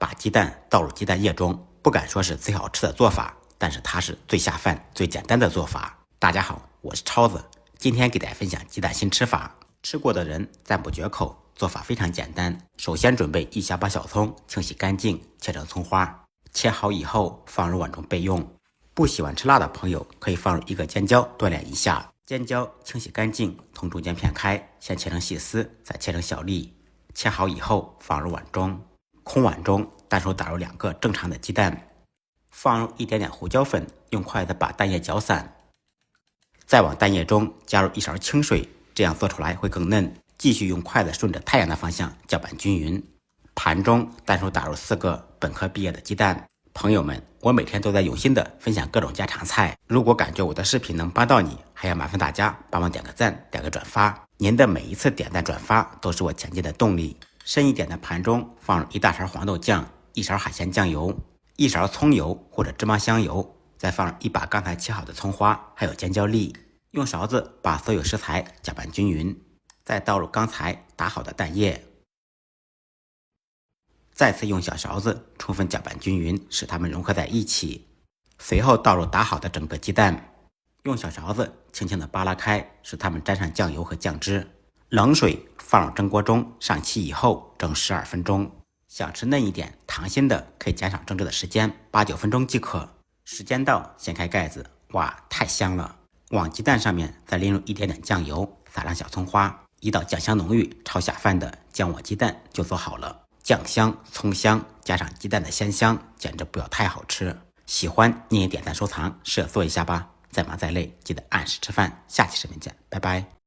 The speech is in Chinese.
把鸡蛋倒入鸡蛋液中，不敢说是最好吃的做法，但是它是最下饭、最简单的做法。大家好，我是超子，今天给大家分享鸡蛋新吃法，吃过的人赞不绝口。做法非常简单，首先准备1小把小葱，清洗干净，切成葱花，切好以后放入碗中备用。不喜欢吃辣的朋友可以放入1个尖椒锻炼一下。尖椒清洗干净，从中间片开，先切成细丝，再切成小粒。切好以后放入碗中，空碗中单手打入2个正常的鸡蛋，放入一点点胡椒粉，用筷子把蛋液搅散，再往蛋液中加入1勺清水，这样做出来会更嫩。继续用筷子顺着太阳的方向搅拌均匀。盘中单手打入4个本科毕业的鸡蛋。朋友们，我每天都在用心的分享各种家常菜，如果感觉我的视频能帮到你，还要麻烦大家帮忙点个赞，点个转发。您的每一次点赞转发都是我前进的动力。深一点的盘中放入1大勺黄豆酱，1勺海鲜酱油，1勺葱油或者芝麻香油，再放入1把刚才切好的葱花，还有尖椒粒。用勺子把所有食材搅拌均匀，再倒入刚才打好的蛋液，再次用小勺子充分搅拌均匀，使它们融合在一起。随后倒入打好的整个鸡蛋，用小勺子轻轻地扒拉开，使它们沾上酱油和酱汁。冷水放入蒸锅中，上气以后蒸12分钟。想吃嫩一点、溏心的，可以减少蒸制的时间，8、9分钟即可。时间到，掀开盖子，哇，太香了！往鸡蛋上面再淋入一点点酱油，撒上小葱花，一道酱香浓郁、超下饭的酱窝鸡蛋就做好了。酱香、葱香加上鸡蛋的鲜香，简直不要太好吃。喜欢你也点赞收藏，试着做一下吧。再忙再累，记得按时吃饭。下期视频见，拜拜。